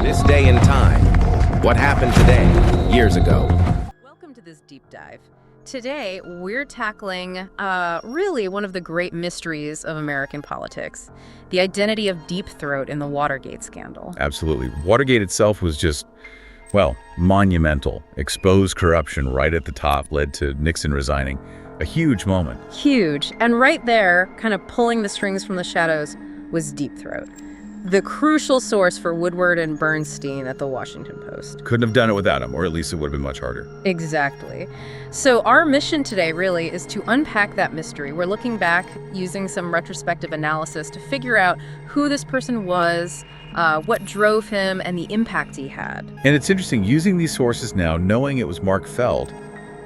This day and time. What happened today, years ago? Welcome to this deep dive. Today, we're tackling really one of the great mysteries of American politics, the identity of Deep Throat in the Watergate scandal. Absolutely. Watergate itself was just, well, monumental. Exposed corruption right at the top, led to Nixon resigning. A huge moment. Huge. And right there, kind of pulling the strings from the shadows, was Deep Throat, the crucial source for Woodward and Bernstein at the Washington Post. Couldn't have done it without him, or at least it would have been much harder. Exactly. So our mission today really is to unpack that mystery. We're looking back using some retrospective analysis to figure out who this person was, what drove him, and the impact he had. And it's interesting, using these sources now, knowing it was Mark Felt,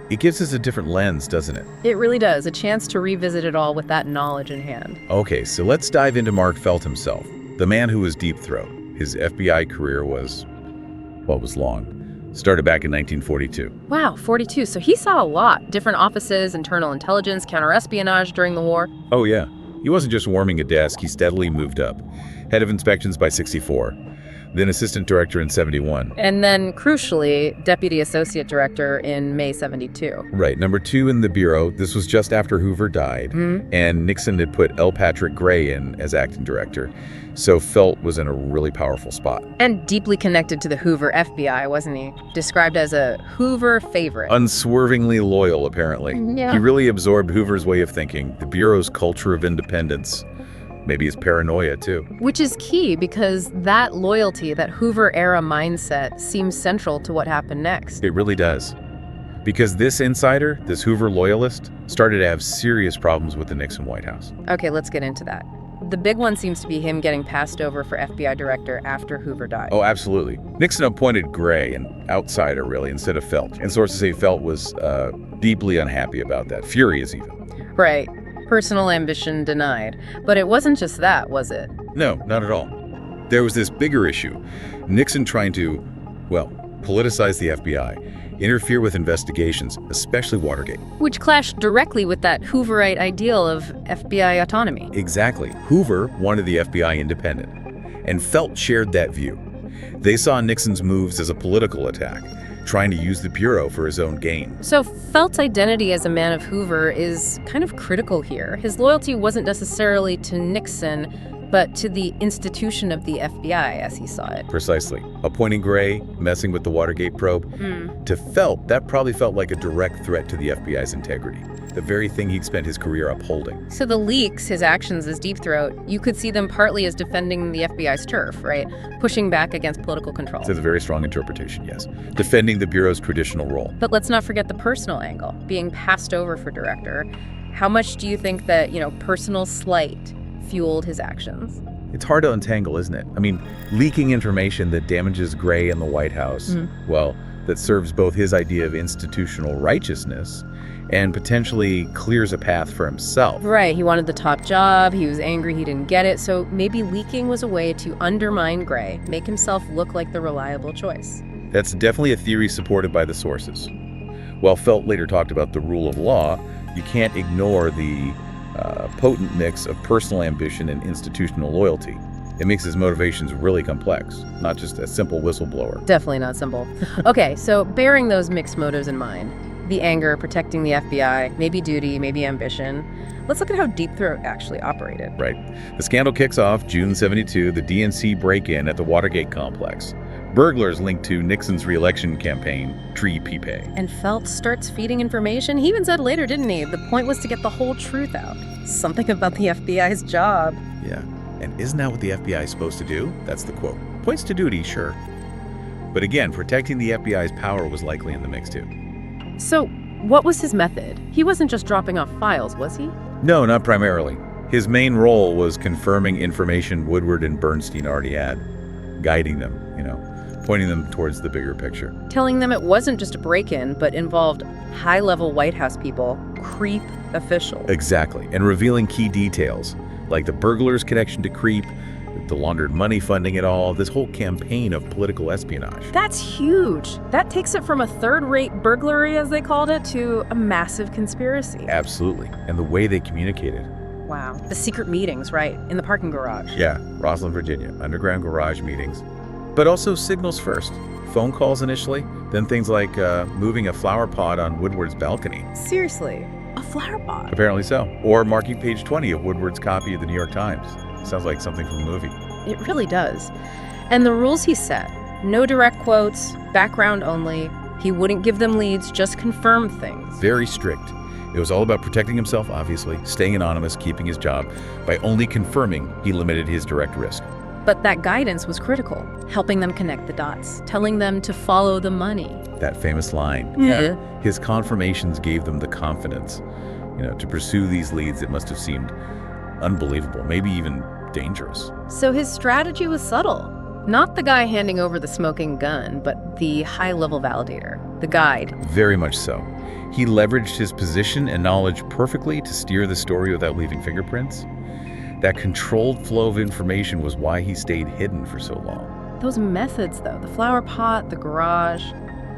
it gives us a different lens, doesn't it? It really does, a chance to revisit it all with that knowledge in hand. Okay, so let's dive into Mark Felt himself, the man who was Deep Throat. His FBI career was long. Started back in 1942. Wow, 42. So he saw a lot. Different offices, internal intelligence, counterespionage during the war. Oh yeah, he wasn't just warming a desk, he steadily moved up. Head of inspections by 64. Then assistant director in 71. And then, crucially, deputy associate director in May 72. Right, number 2 in the Bureau. This was just after Hoover died, and Nixon had put L. Patrick Gray in as acting director. So Felt was in a really powerful spot. And deeply connected to the Hoover FBI, wasn't he? Described as a Hoover favorite. Unswervingly loyal, apparently. Yeah. He really absorbed Hoover's way of thinking, the Bureau's culture of independence. Maybe his paranoia, too. Which is key because that loyalty, that Hoover-era mindset, seems central to what happened next. It really does. Because this insider, this Hoover loyalist, started to have serious problems with the Nixon White House. Okay, let's get into that. The big one seems to be him getting passed over for FBI director after Hoover died. Oh, absolutely. Nixon appointed Gray, an outsider, really, instead of Felt. And sources say Felt was deeply unhappy about that, furious even. Right. Personal ambition denied. But it wasn't just that, was it? No, not at all. There was this bigger issue. Nixon trying to, politicize the FBI, interfere with investigations, especially Watergate. Which clashed directly with that Hooverite ideal of FBI autonomy. Exactly. Hoover wanted the FBI independent, and Felt shared that view. They saw Nixon's moves as a political attack, trying to use the Bureau for his own gain. So Felt's identity as a man of Hoover is kind of critical here. His loyalty wasn't necessarily to Nixon, but to the institution of the FBI as he saw it. Precisely. Appointing Gray, messing with the Watergate probe. To Felt, that probably felt like a direct threat to the FBI's integrity, the very thing he'd spent his career upholding. So the leaks, his actions as Deep Throat, you could see them partly as defending the FBI's turf, right? Pushing back against political control. That's a very strong interpretation, yes. Defending the Bureau's traditional role. But let's not forget the personal angle, being passed over for director. How much do you think that, personal slight fueled his actions? It's hard to untangle, isn't it? I mean, leaking information that damages Gray and the White House, that serves both his idea of institutional righteousness and potentially clears a path for himself. Right, he wanted the top job, he was angry he didn't get it, so maybe leaking was a way to undermine Gray, make himself look like the reliable choice. That's definitely a theory supported by the sources. While Felt later talked about the rule of law, you can't ignore the potent mix of personal ambition and institutional loyalty. It makes his motivations really complex, not just a simple whistleblower. Definitely not simple. Okay, so bearing those mixed motives in mind, the anger, protecting the FBI, maybe duty, maybe ambition, let's look at how Deep Throat actually operated. Right. The scandal kicks off June 72, the DNC break-in at the Watergate complex. Burglars linked to Nixon's re-election campaign, Tree Pepe. And Felt starts feeding information. He even said later, didn't he? The point was to get the whole truth out. Something about the FBI's job. Yeah. And isn't that what the FBI is supposed to do? That's the quote. Points to duty, sure. But again, protecting the FBI's power was likely in the mix too. So, what was his method? He wasn't just dropping off files, was he? No, not primarily. His main role was confirming information Woodward and Bernstein already had, guiding them, pointing them towards the bigger picture. Telling them it wasn't just a break-in, but involved high-level White House people, creep officials. Exactly, and revealing key details, like the burglars' connection to creep, the laundered money funding it all, this whole campaign of political espionage. That's huge. That takes it from a third-rate burglary, as they called it, to a massive conspiracy. Absolutely, and the way they communicated. Wow. The secret meetings, right, in the parking garage. Yeah, Rosslyn, Virginia, underground garage meetings. But also signals first. Phone calls initially, then things like moving a flower pot on Woodward's balcony. Seriously, a flower pot? Apparently so. Or marking page 20 of Woodward's copy of the New York Times. Sounds like something from a movie. It really does. And the rules he set, no direct quotes, background only. He wouldn't give them leads, just confirm things. Very strict. It was all about protecting himself, obviously, staying anonymous, keeping his job. By only confirming, he limited his direct risk. But that guidance was critical, helping them connect the dots, telling them to follow the money. That famous line. Yeah. His confirmations gave them the confidence, to pursue these leads that must have seemed unbelievable, maybe even dangerous. So his strategy was subtle. Not the guy handing over the smoking gun, but the high-level validator, the guide. Very much so. He leveraged his position and knowledge perfectly to steer the story without leaving fingerprints. That controlled flow of information was why he stayed hidden for so long. Those methods, though, the flower pot, the garage,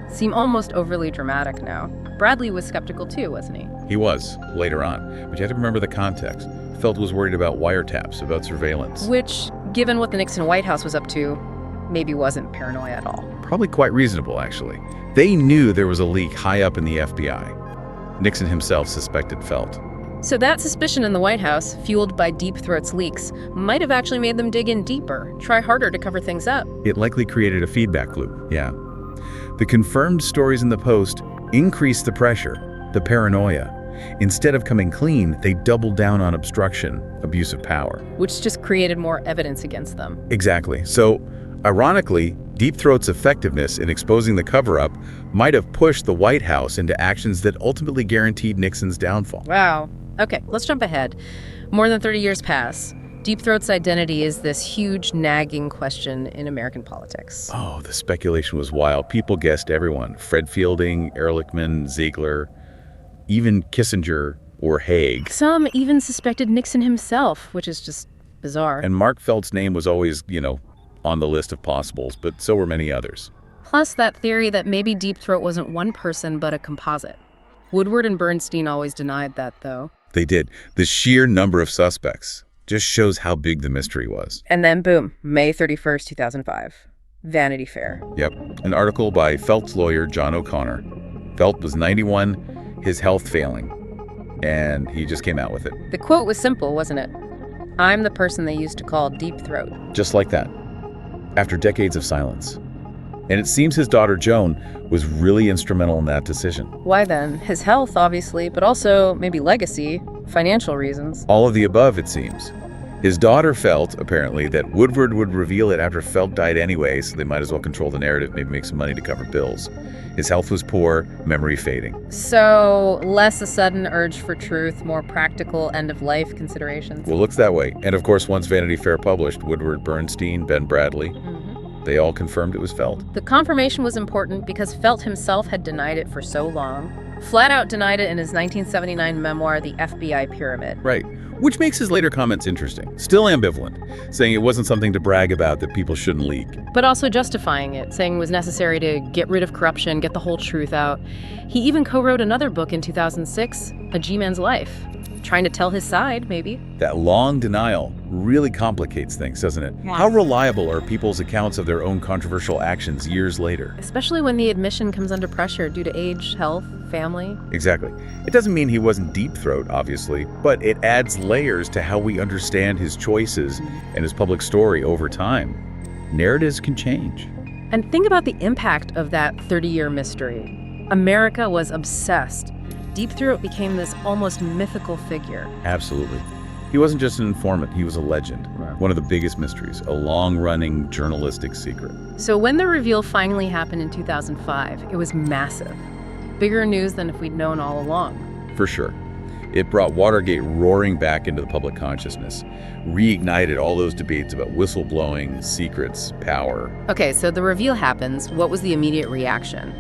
seem almost overly dramatic now. Bradley was skeptical too, wasn't he? He was, later on. But you have to remember the context. Felt was worried about wiretaps, about surveillance. Which, given what the Nixon White House was up to, maybe wasn't paranoia at all. Probably quite reasonable, actually. They knew there was a leak high up in the FBI. Nixon himself suspected Felt. So that suspicion in the White House, fueled by Deep Throat's leaks, might have actually made them dig in deeper, try harder to cover things up. It likely created a feedback loop, yeah. The confirmed stories in the Post increased the pressure, the paranoia. Instead of coming clean, they doubled down on obstruction, abuse of power. Which just created more evidence against them. Exactly. So, ironically, Deep Throat's effectiveness in exposing the cover-up might have pushed the White House into actions that ultimately guaranteed Nixon's downfall. Wow. Okay, let's jump ahead. More than 30 years pass. Deep Throat's identity is this huge, nagging question in American politics. Oh, the speculation was wild. People guessed everyone. Fred Fielding, Ehrlichman, Ziegler, even Kissinger or Haig. Some even suspected Nixon himself, which is just bizarre. And Mark Felt's name was always, on the list of possibles, but so were many others. Plus that theory that maybe Deep Throat wasn't one person, but a composite. Woodward and Bernstein always denied that, though. They did. The sheer number of suspects just shows how big the mystery was. And then, boom, May 31st, 2005. Vanity Fair. Yep. An article by Felt's lawyer, John O'Connor. Felt was 91, his health failing, and he just came out with it. The quote was simple, wasn't it? I'm the person they used to call Deep Throat. Just like that. After decades of silence. And it seems his daughter, Joan, was really instrumental in that decision. Why then? His health, obviously, but also maybe legacy, financial reasons. All of the above, it seems. His daughter felt, apparently, that Woodward would reveal it after Felt died anyway, so they might as well control the narrative, maybe make some money to cover bills. His health was poor, memory fading. So, less a sudden urge for truth, more practical end-of-life considerations. Well, looks that way. And of course, once Vanity Fair published, Woodward, Bernstein, Ben Bradley, they all confirmed it was Felt. The confirmation was important because Felt himself had denied it for so long. Flat out denied it in his 1979 memoir, The FBI Pyramid. Right. Which makes his later comments interesting. Still ambivalent, saying it wasn't something to brag about that people shouldn't leak. But also justifying it, saying it was necessary to get rid of corruption, get the whole truth out. He even co-wrote another book in 2006, A G-Man's Life. Trying to tell his side, maybe. That long denial really complicates things, doesn't it? How reliable are people's accounts of their own controversial actions years later? Especially when the admission comes under pressure due to age, health, family. Exactly. It doesn't mean he wasn't Deep Throat, obviously, but it adds layers to how we understand his choices and his public story over time. Narratives can change. And think about the impact of that 30-year mystery. America was obsessed. Deep Throat became this almost mythical figure. Absolutely. He wasn't just an informant, he was a legend. Right. One of the biggest mysteries, a long-running journalistic secret. So when the reveal finally happened in 2005, it was massive. Bigger news than if we'd known all along. For sure. It brought Watergate roaring back into the public consciousness, reignited all those debates about whistleblowing, secrets, power. Okay, so the reveal happens. What was the immediate reaction?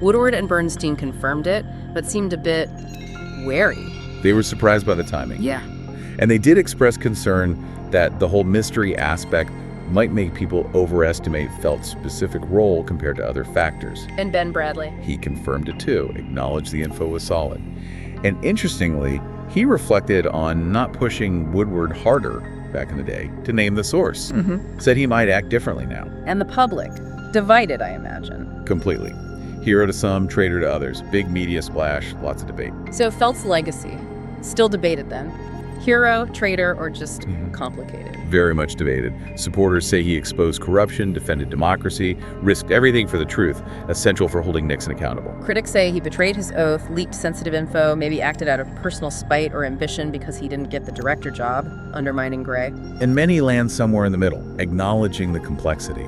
Woodward and Bernstein confirmed it, but seemed a bit wary. They were surprised by the timing. Yeah. And they did express concern that the whole mystery aspect might make people overestimate Felt's specific role compared to other factors. And Ben Bradley. He confirmed it too, acknowledged the info was solid. And interestingly, he reflected on not pushing Woodward harder back in the day, to name the source. Said he might act differently now. And the public, divided, I imagine. Completely. Hero to some, traitor to others. Big media splash, lots of debate. So Felt's legacy, still debated then. Hero, traitor, or just complicated? Very much debated. Supporters say he exposed corruption, defended democracy, risked everything for the truth, essential for holding Nixon accountable. Critics say he betrayed his oath, leaked sensitive info, maybe acted out of personal spite or ambition because he didn't get the director job, undermining Gray. And many land somewhere in the middle, acknowledging the complexity,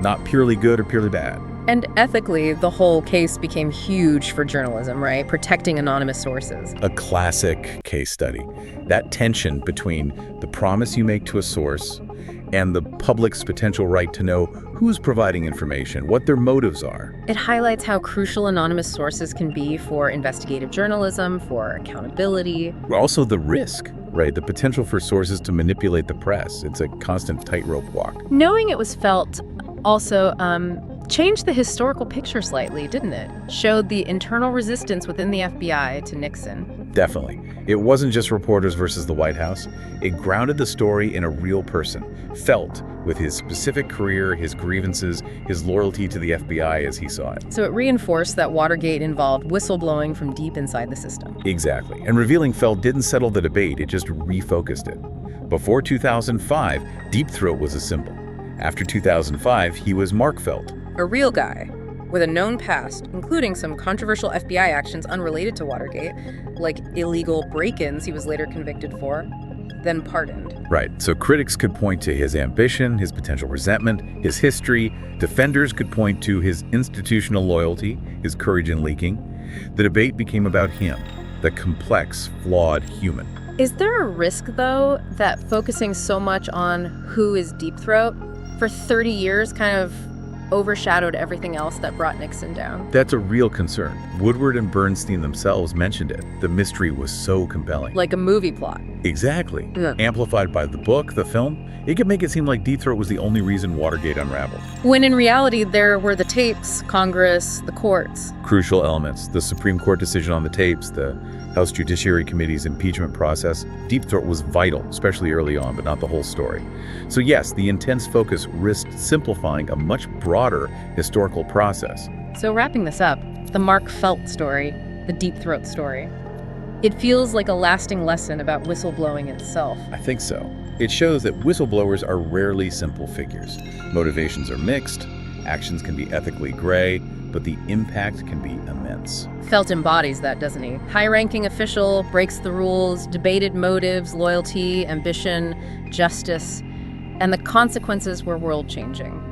not purely good or purely bad. And ethically, the whole case became huge for journalism, right? Protecting anonymous sources. A classic case study. That tension between the promise you make to a source and the public's potential right to know who's providing information, what their motives are. It highlights how crucial anonymous sources can be for investigative journalism, for accountability. Also the risk, right? The potential for sources to manipulate the press. It's a constant tightrope walk. Knowing it was Felt also changed the historical picture slightly, didn't it? Showed the internal resistance within the FBI to Nixon. Definitely. It wasn't just reporters versus the White House. It grounded the story in a real person, Felt, with his specific career, his grievances, his loyalty to the FBI as he saw it. So it reinforced that Watergate involved whistleblowing from deep inside the system. Exactly. And revealing Felt didn't settle the debate, it just refocused it. Before 2005, Deep Throat was a symbol. After 2005, he was Mark Felt. A real guy with a known past, including some controversial FBI actions unrelated to Watergate, like illegal break-ins he was later convicted for, then pardoned. Right, so critics could point to his ambition, his potential resentment, his history. Defenders could point to his institutional loyalty, his courage in leaking. The debate became about him, the complex, flawed human. Is there a risk, though, that focusing so much on who is Deep Throat for 30 years kind of overshadowed everything else that brought Nixon down? That's a real concern. Woodward and Bernstein themselves mentioned it. The mystery was so compelling. Like a movie plot. Exactly. Amplified by the book, the film, it could make it seem like Deep Throat was the only reason Watergate unraveled. When in reality, there were the tapes, Congress, the courts. Crucial elements. The Supreme Court decision on the tapes, the House Judiciary Committee's impeachment process. Deep Throat was vital, especially early on, but not the whole story. So yes, the intense focus risked simplifying a much broader historical process. So wrapping this up, the Mark Felt story, the Deep Throat story, it feels like a lasting lesson about whistleblowing itself. I think so. It shows that whistleblowers are rarely simple figures. Motivations are mixed, actions can be ethically gray, but the impact can be immense. Felt embodies that, doesn't he? High-ranking official, breaks the rules, debated motives, loyalty, ambition, justice, and the consequences were world-changing.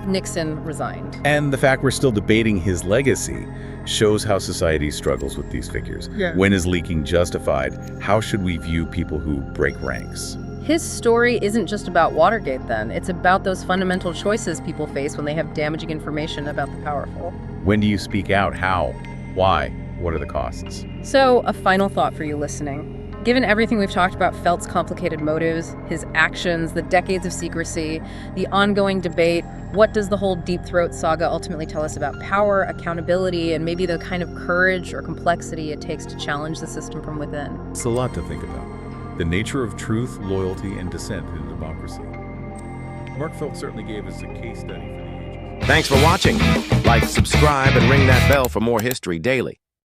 Nixon resigned. And the fact we're still debating his legacy shows how society struggles with these figures. When is leaking justified? How should we view people who break ranks? His story isn't just about Watergate, then. It's about those fundamental choices people face when they have damaging information about the powerful. When do you speak out? How? Why? What are the costs? So, a final thought for you listening. Given everything we've talked about Felt's complicated motives, his actions, the decades of secrecy, the ongoing debate, what does the whole Deep Throat saga ultimately tell us about power, accountability, and maybe the kind of courage or complexity it takes to challenge the system from within? It's a lot to think about. The nature of truth, loyalty, and dissent in a democracy. Mark Felt certainly gave us a case study for the ages. Thanks for watching. Like, subscribe, and ring that bell for more History Daily.